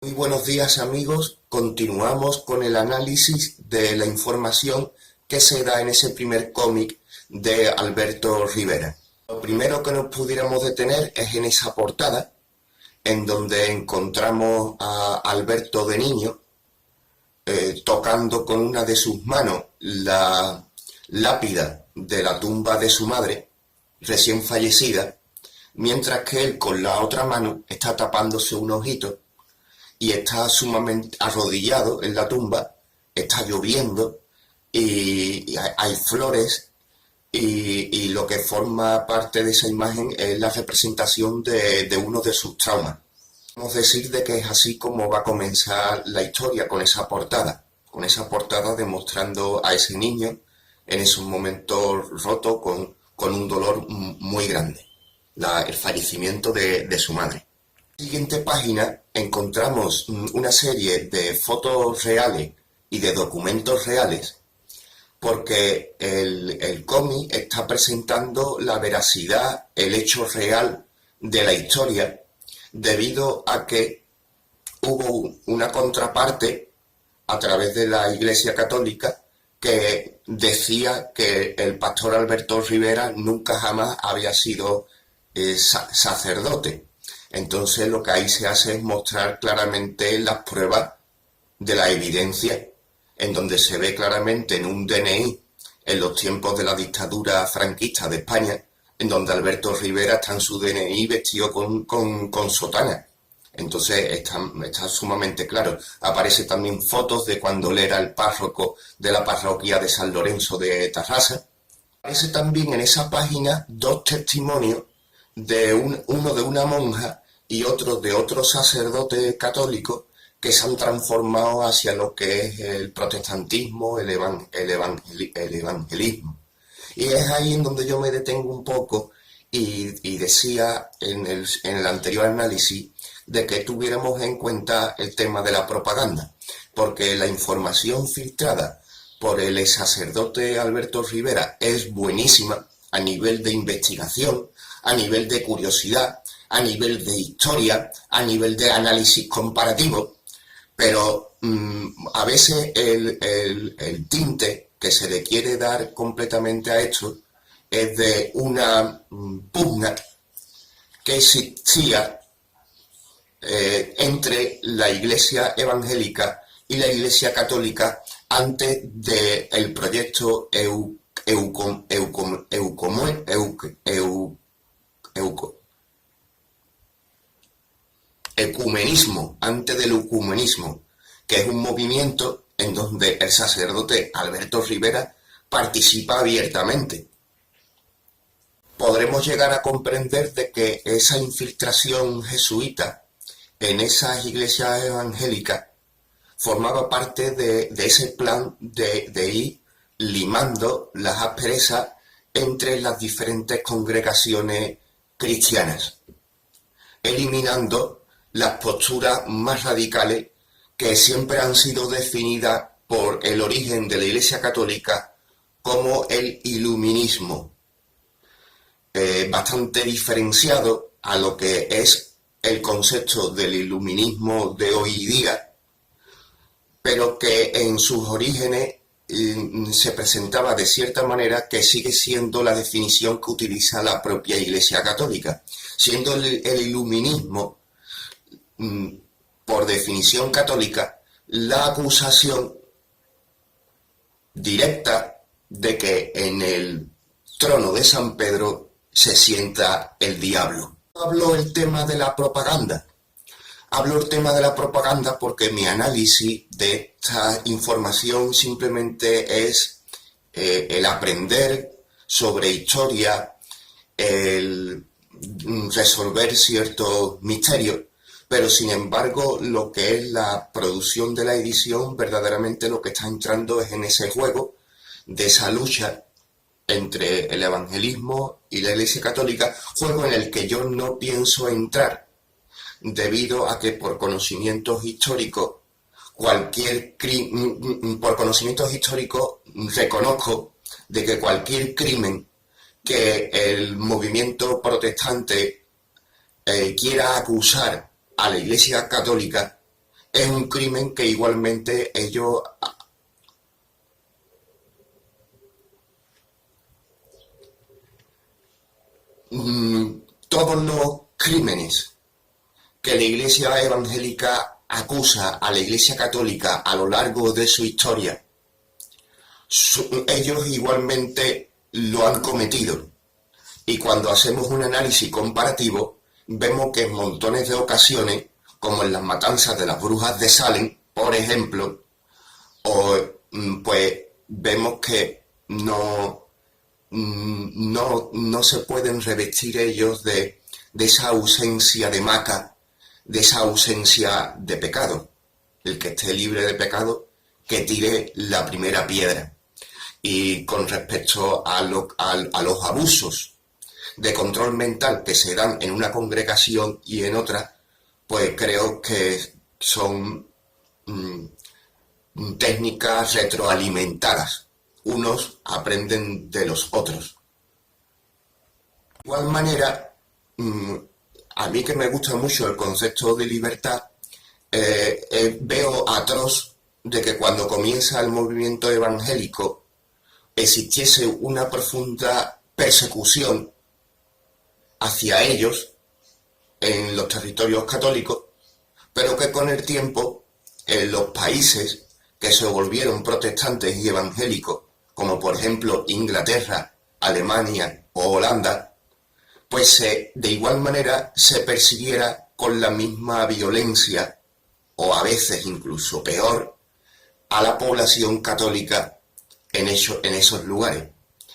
Muy buenos días amigos, continuamos con el análisis de la información que se da en ese primer cómic de Alberto Rivera. Lo primero que nos pudiéramos detener es en esa portada, en donde encontramos a Alberto de niño, tocando con una de sus manos la lápida de la tumba de su madre, recién fallecida, mientras que él con la otra mano está tapándose un ojito y está sumamente arrodillado en la tumba, está lloviendo y hay flores y lo que forma parte de esa imagen es la representación de uno de sus traumas. Podemos decir de que es así como va a comenzar la historia con esa portada demostrando a ese niño en esos momentos roto con un dolor muy grande, el fallecimiento de su madre. En la siguiente página encontramos una serie de fotos reales y de documentos reales porque el cómic está presentando la veracidad, el hecho real de la historia debido a que hubo una contraparte a través de la Iglesia Católica que decía que el pastor Alberto Rivera nunca jamás había sido sacerdote. Entonces lo que ahí se hace es mostrar claramente las pruebas de la evidencia, en donde se ve claramente en un DNI, en los tiempos de la dictadura franquista de España, en donde Alberto Rivera está en su DNI vestido con sotana. Entonces está sumamente claro. Aparece también fotos de cuando él era el párroco de la parroquia de San Lorenzo de Tarrasa. Aparece también en esa página dos testimonios de uno de una monja y otro de otro sacerdote católico que se han transformado hacia lo que es el protestantismo, el evangelismo. Y es ahí en donde yo me detengo un poco y decía en el anterior análisis de que tuviéramos en cuenta el tema de la propaganda, porque la información filtrada por el sacerdote Alberto Rivera es buenísima a nivel de investigación, a nivel de curiosidad, a nivel de historia, a nivel de análisis comparativo, pero a veces el tinte que se le quiere dar completamente a esto es de una pugna que existía entre la Iglesia evangélica y la Iglesia católica antes del proyecto ecumenismo, antes del ecumenismo, que es un movimiento en donde el sacerdote Alberto Rivera participa abiertamente. Podremos llegar a comprender de que esa infiltración jesuita en esas iglesias evangélicas formaba parte de ese plan de ir limando las asperezas entre las diferentes congregaciones cristianas, eliminando las posturas más radicales que siempre han sido definidas por el origen de la Iglesia Católica como el iluminismo, bastante diferenciado a lo que es el concepto del iluminismo de hoy día, pero que en sus orígenes se presentaba de cierta manera que sigue siendo la definición que utiliza la propia Iglesia Católica, siendo el iluminismo, por definición católica, la acusación directa de que en el trono de San Pedro se sienta el diablo. Hablo el tema de la propaganda. Hablo el tema de la propaganda porque mi análisis de esta información simplemente es el aprender sobre historia, el resolver ciertos misterios, pero sin embargo lo que es la producción de la edición verdaderamente lo que está entrando es en ese juego de esa lucha entre el evangelismo y la Iglesia Católica, juego en el que yo no pienso entrar, debido a que por conocimientos históricos, reconozco de que cualquier crimen que el movimiento protestante quiera acusar a la Iglesia Católica es un crimen que igualmente ellos... Todos los crímenes que la Iglesia evangélica acusa a la Iglesia católica a lo largo de su historia, ellos igualmente lo han cometido. Y cuando hacemos un análisis comparativo, vemos que en montones de ocasiones, como en las matanzas de las brujas de Salem, por ejemplo, pues vemos que no se pueden revestir ellos de esa ausencia de maca, de esa ausencia de pecado. El que esté libre de pecado, que tire la primera piedra. Y con respecto a los abusos de control mental que se dan en una congregación y en otra, pues creo que son técnicas retroalimentadas. Unos aprenden de los otros. De igual manera, a mí que me gusta mucho el concepto de libertad, veo atroz de que cuando comienza el movimiento evangélico existiese una profunda persecución hacia ellos en los territorios católicos, pero que con el tiempo en los países que se volvieron protestantes y evangélicos, como por ejemplo Inglaterra, Alemania o Holanda, pues de igual manera se persiguiera con la misma violencia, o a veces incluso peor, a la población católica en esos lugares.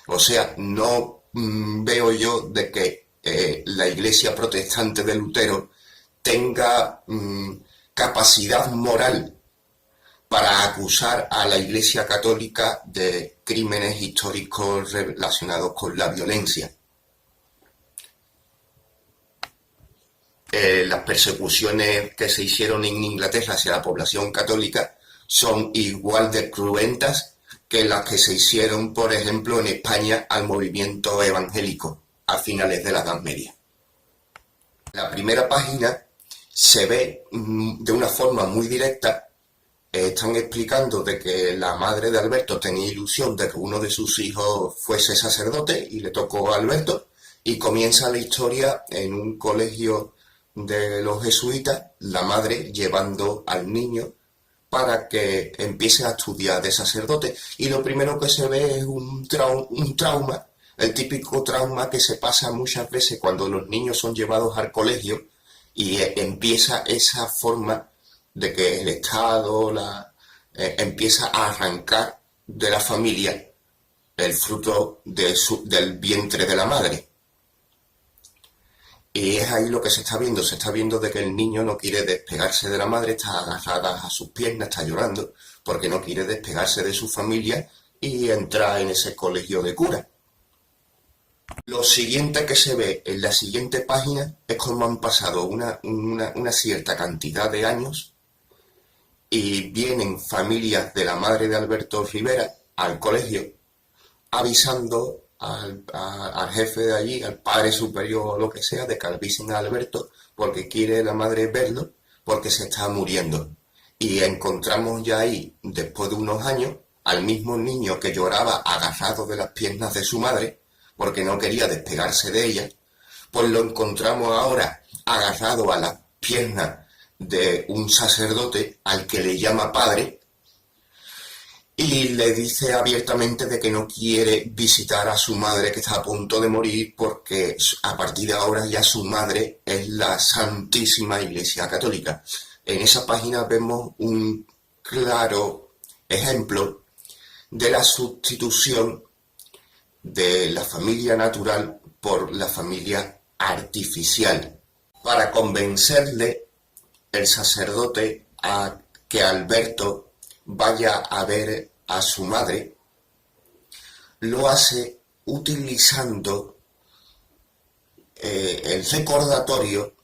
O sea, no veo yo de que la Iglesia protestante de Lutero tenga capacidad moral para acusar a la Iglesia católica de crímenes históricos relacionados con la violencia. Las persecuciones que se hicieron en Inglaterra hacia la población católica son igual de cruentas que las que se hicieron, por ejemplo, en España al movimiento evangélico a finales de la Edad Media. En la primera página se ve de una forma muy directa, están explicando de que la madre de Alberto tenía ilusión de que uno de sus hijos fuese sacerdote y le tocó a Alberto, y comienza la historia en un colegio de los jesuitas, la madre llevando al niño para que empiece a estudiar de sacerdote, y lo primero que se ve es un trauma, el típico trauma que se pasa muchas veces cuando los niños son llevados al colegio y empieza esa forma de que el Estado empieza a arrancar de la familia el fruto del vientre de la madre. Y es ahí lo que se está viendo de que el niño no quiere despegarse de la madre, está agarrada a sus piernas, está llorando, porque no quiere despegarse de su familia y entrar en ese colegio de cura. Lo siguiente que se ve en la siguiente página es cómo han pasado una cierta cantidad de años y vienen familias de la madre de Alberto Rivera al colegio avisando al jefe de allí, al padre superior o lo que sea, de que avisen a Alberto porque quiere la madre verlo porque se está muriendo. Y encontramos ya ahí, después de unos años, al mismo niño que lloraba agarrado de las piernas de su madre porque no quería despegarse de ella, pues lo encontramos ahora agarrado a las piernas de un sacerdote al que le llama padre y le dice abiertamente de que no quiere visitar a su madre que está a punto de morir porque a partir de ahora ya su madre es la Santísima Iglesia Católica. En esa página vemos un claro ejemplo de la sustitución de la familia natural por la familia artificial. Para convencerle el sacerdote a que Alberto vaya a ver a su madre, lo hace utilizando el recordatorio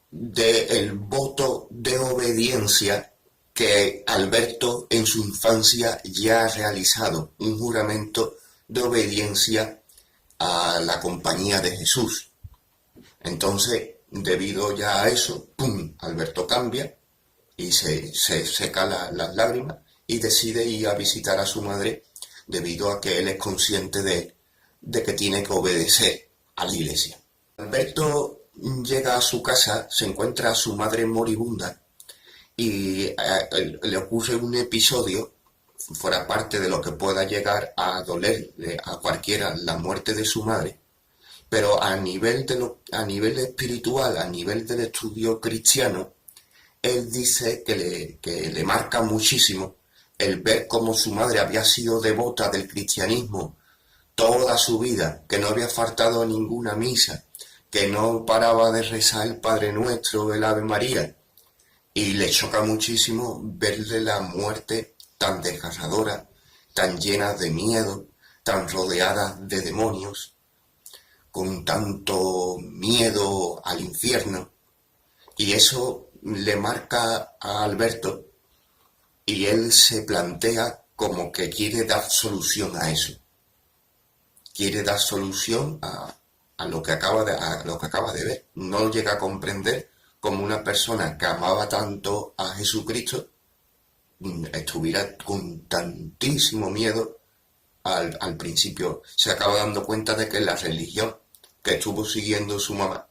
del voto de obediencia que Alberto en su infancia ya ha realizado, un juramento de obediencia a la compañía de Jesús. Entonces, debido ya a eso, ¡pum!, Alberto cambia, y se seca las lágrimas y decide ir a visitar a su madre debido a que él es consciente de que tiene que obedecer a la iglesia. Alberto llega a su casa, se encuentra a su madre moribunda y le ocurre un episodio, fuera parte de lo que pueda llegar a dolerle a cualquiera la muerte de su madre, pero a nivel espiritual, a nivel del estudio cristiano, él dice que le marca muchísimo el ver cómo su madre había sido devota del cristianismo toda su vida, que no había faltado a ninguna misa, que no paraba de rezar el Padre Nuestro, el Ave María, y le choca muchísimo verle la muerte tan desgarradora, tan llena de miedo, tan rodeada de demonios, con tanto miedo al infierno, y eso le marca a Alberto y él se plantea como que quiere dar solución a eso. Quiere dar solución a lo que acaba de ver. No llega a comprender cómo una persona que amaba tanto a Jesucristo estuviera con tantísimo miedo al principio. Se acaba dando cuenta de que la religión que estuvo siguiendo su mamá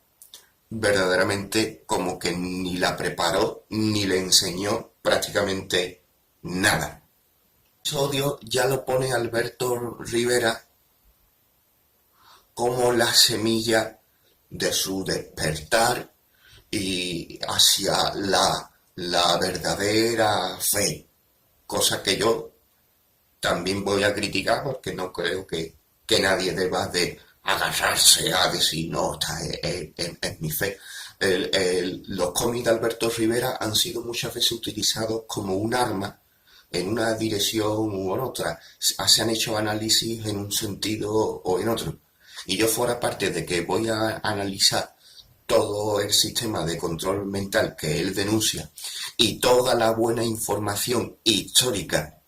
verdaderamente como que ni la preparó ni le enseñó prácticamente nada. El episodio ya lo pone Alberto Rivera como la semilla de su despertar y hacia la verdadera fe, cosa que yo también voy a criticar porque no creo que nadie deba de agarrarse a decir, no, esta es mi fe. Los cómics de Alberto Rivera han sido muchas veces utilizados como un arma en una dirección u en otra. Se han hecho análisis en un sentido o en otro. Y yo fuera parte de que voy a analizar todo el sistema de control mental que él denuncia y toda la buena información histórica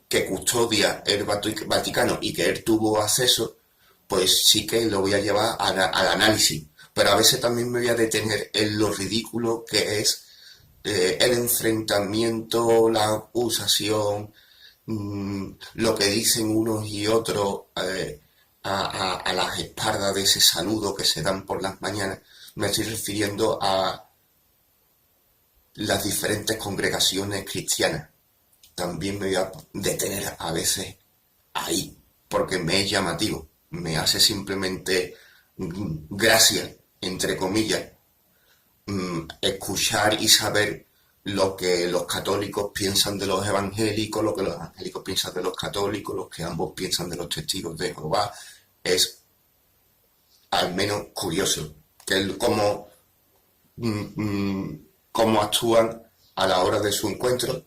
que custodia el Vaticano y que él tuvo acceso, pues sí que lo voy a llevar al análisis. Pero a veces también me voy a detener en lo ridículo que es el enfrentamiento, la acusación, lo que dicen unos y otros a las espaldas de ese saludo que se dan por las mañanas. Me estoy refiriendo a las diferentes congregaciones cristianas. También me voy a detener a veces ahí, porque me es llamativo, me hace simplemente gracia, entre comillas, escuchar y saber lo que los católicos piensan de los evangélicos, lo que los evangélicos piensan de los católicos, lo que ambos piensan de los testigos de Jehová. Es al menos curioso que cómo actúan a la hora de su encuentro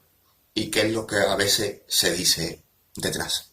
y qué es lo que a veces se dice detrás.